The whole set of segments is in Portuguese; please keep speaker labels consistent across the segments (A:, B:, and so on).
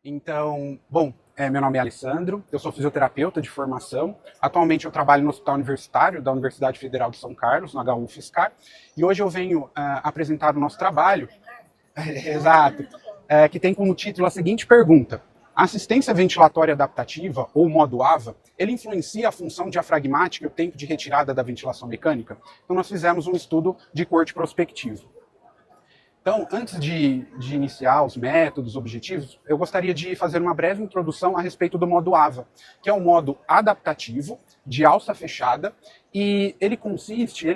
A: Então, bom, meu nome é Alessandro, eu sou fisioterapeuta de formação. Atualmente eu trabalho no Hospital Universitário da Universidade Federal de São Carlos, no HU-FSCar, e hoje eu venho apresentar o nosso trabalho, exato, que tem como título a seguinte pergunta: a assistência ventilatória adaptativa, ou modo AVA, ele influencia a função diafragmática e o tempo de retirada da ventilação mecânica? Então nós fizemos um estudo de corte prospectivo. Então, antes de iniciar os métodos, objetivos, eu gostaria de fazer uma breve introdução a respeito do modo AVA, que é um modo adaptativo, de alça fechada, e ele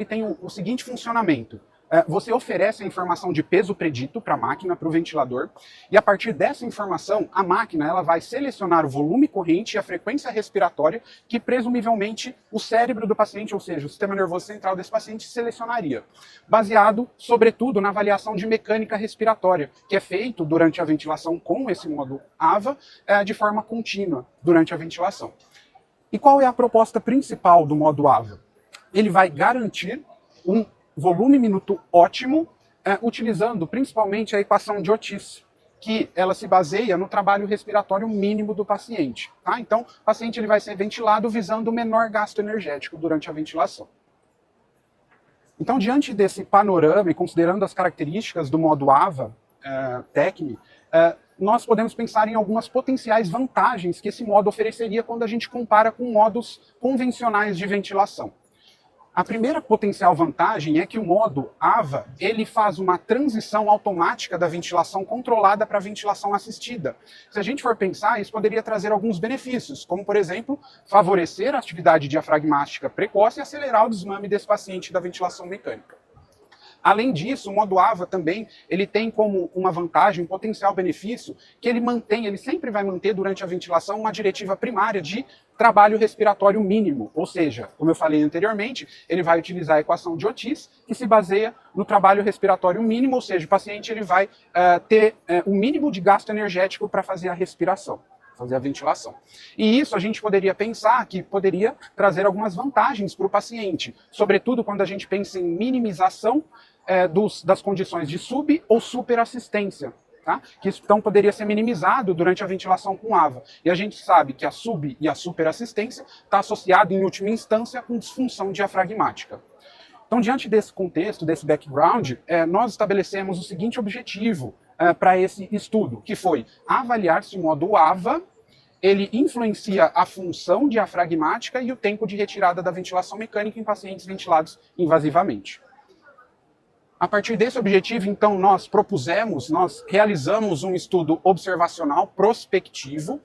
A: tem o seguinte funcionamento. Você oferece a informação de peso predito para a máquina, para o ventilador, e a partir dessa informação, a máquina ela vai selecionar o volume corrente e a frequência respiratória que presumivelmente o cérebro do paciente, ou seja, o sistema nervoso central desse paciente, selecionaria, baseado, sobretudo, na avaliação de mecânica respiratória, que é feito durante a ventilação com esse modo AVA, de forma contínua durante a ventilação. E qual é a proposta principal do modo AVA? Ele vai garantir um volume minuto ótimo, utilizando principalmente a equação de Otis, que ela se baseia no trabalho respiratório mínimo do paciente. Tá? Então, o paciente ele vai ser ventilado visando o menor gasto energético durante a ventilação. Então, diante desse panorama e considerando as características do modo AVA, TECME, nós podemos pensar em algumas potenciais vantagens que esse modo ofereceria quando a gente compara com modos convencionais de ventilação. A primeira potencial vantagem é que o modo AVA ele faz uma transição automática da ventilação controlada para a ventilação assistida. Se a gente for pensar, isso poderia trazer alguns benefícios, como, por exemplo, favorecer a atividade diafragmática precoce e acelerar o desmame desse paciente da ventilação mecânica. Além disso, o modo AVA também ele tem como uma vantagem, um potencial benefício, que ele sempre vai manter durante a ventilação uma diretiva primária de trabalho respiratório mínimo, ou seja, como eu falei anteriormente, ele vai utilizar a equação de Otis, que se baseia no trabalho respiratório mínimo, ou seja, o paciente ele vai ter o mínimo de gasto energético para fazer a respiração, fazer a ventilação. E isso a gente poderia pensar que poderia trazer algumas vantagens para o paciente, sobretudo quando a gente pensa em minimização das condições de sub ou superassistência. Tá? Que isso então poderia ser minimizado durante a ventilação com AVA. E a gente sabe que a sub e a superassistência está associado em última instância com disfunção diafragmática. Então, diante desse contexto, desse background, nós estabelecemos o seguinte objetivo para esse estudo, que foi avaliar se o modo AVA ele influencia a função diafragmática e o tempo de retirada da ventilação mecânica em pacientes ventilados invasivamente. A partir desse objetivo, então, nós realizamos um estudo observacional prospectivo.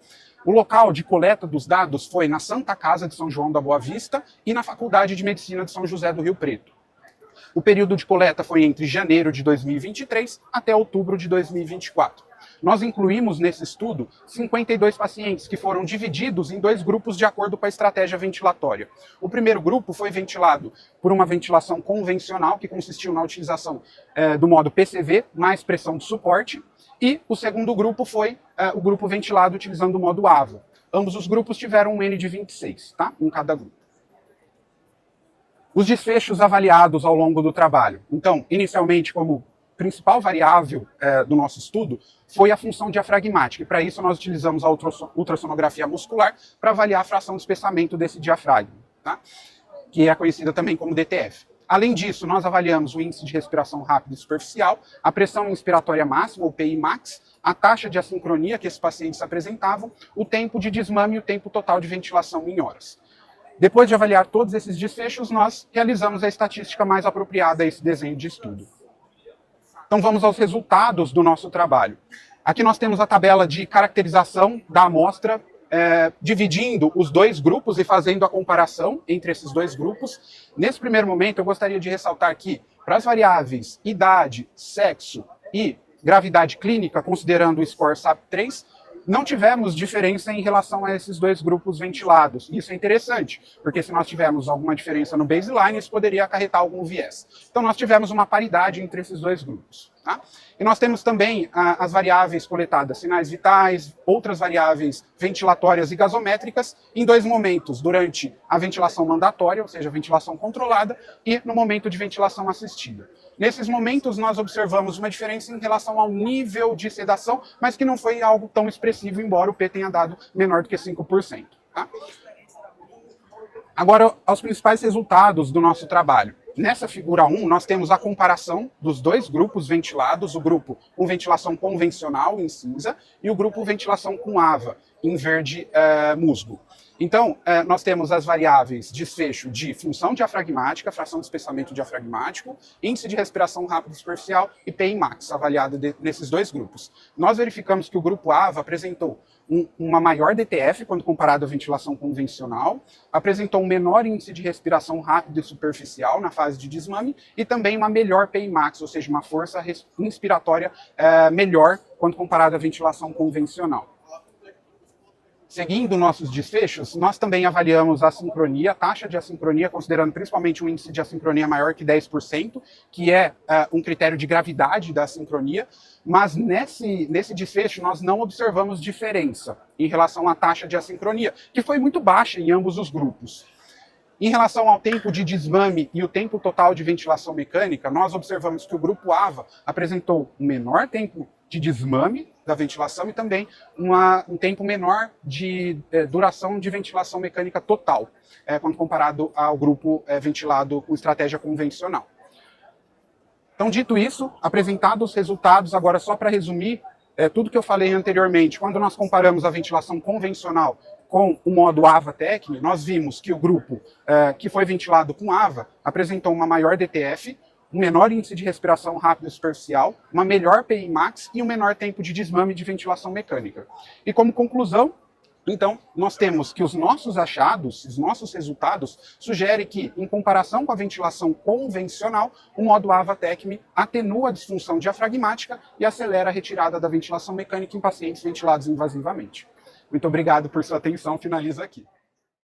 A: O local de coleta dos dados foi na Santa Casa de São João da Boa Vista e na Faculdade de Medicina de São José do Rio Preto. O período de coleta foi entre janeiro de 2023 até outubro de 2024. Nós incluímos nesse estudo 52 pacientes que foram divididos em dois grupos de acordo com a estratégia ventilatória. O primeiro grupo foi ventilado por uma ventilação convencional, que consistiu na utilização do modo PCV, mais pressão de suporte, e o segundo grupo foi o grupo ventilado utilizando o modo AVA. Ambos os grupos tiveram um N de 26, tá? Em cada grupo. Os desfechos avaliados ao longo do trabalho. Então, inicialmente, como principal variável do nosso estudo foi a função diafragmática. E para isso nós utilizamos a ultrassonografia muscular para avaliar a fração de espessamento desse diafragma, tá? Que é conhecida também como DTF. Além disso, nós avaliamos o índice de respiração rápida e superficial, a pressão inspiratória máxima, ou PI max, a taxa de assincronia que esses pacientes apresentavam, o tempo de desmame e o tempo total de ventilação em horas. Depois de avaliar todos esses desfechos, nós realizamos a estatística mais apropriada a esse desenho de estudo. Então vamos aos resultados do nosso trabalho. Aqui nós temos a tabela de caracterização da amostra, dividindo os dois grupos e fazendo a comparação entre esses dois grupos. Nesse primeiro momento, eu gostaria de ressaltar que, para as variáveis idade, sexo e gravidade clínica, considerando o score SAP-3, não tivemos diferença em relação a esses dois grupos ventilados. Isso é interessante, porque se nós tivermos alguma diferença no baseline, isso poderia acarretar algum viés. Então nós tivemos uma paridade entre esses dois grupos. Tá? E nós temos também as variáveis coletadas, sinais vitais, outras variáveis ventilatórias e gasométricas, em dois momentos, durante a ventilação mandatória, ou seja, a ventilação controlada, e no momento de ventilação assistida. Nesses momentos, nós observamos uma diferença em relação ao nível de sedação, mas que não foi algo tão expressivo, embora o P tenha dado menor do que 5%. Tá? Agora, aos principais resultados do nosso trabalho. Nessa figura 1, nós temos a comparação dos dois grupos ventilados, o grupo com ventilação convencional, em cinza, e o grupo ventilação com AVA, em verde musgo. Então, nós temos as variáveis desfecho de função diafragmática, fração de espessamento diafragmático, índice de respiração rápida superficial e PImax, avaliado nesses dois grupos. Nós verificamos que o grupo AVA apresentou uma maior DTF quando comparado à ventilação convencional, apresentou um menor índice de respiração rápida e superficial na fase de desmame e também uma melhor PImax, ou seja, uma força inspiratória melhor quando comparado à ventilação convencional. Seguindo nossos desfechos, nós também avaliamos a assincronia, a taxa de assincronia, considerando principalmente um índice de assincronia maior que 10%, que é um critério de gravidade da assincronia, mas nesse desfecho nós não observamos diferença em relação à taxa de assincronia, que foi muito baixa em ambos os grupos. Em relação ao tempo de desmame e o tempo total de ventilação mecânica, nós observamos que o grupo AVA apresentou um menor tempo de desmame da ventilação e também um tempo menor de duração de ventilação mecânica total, quando comparado ao grupo ventilado com estratégia convencional. Então, dito isso, apresentados os resultados, agora só para resumir, tudo que eu falei anteriormente, quando nós comparamos a ventilação convencional com o modo AVA-TECNI, nós vimos que o grupo que foi ventilado com AVA apresentou uma maior DTF, um menor índice de respiração rápida e superficial, uma melhor PImax e um menor tempo de desmame de ventilação mecânica. E como conclusão, então, nós temos que os nossos achados, os nossos resultados, sugerem que, em comparação com a ventilação convencional, o modo AVA-TECNI atenua a disfunção diafragmática e acelera a retirada da ventilação mecânica em pacientes ventilados invasivamente. Muito obrigado por sua atenção, finalizo aqui.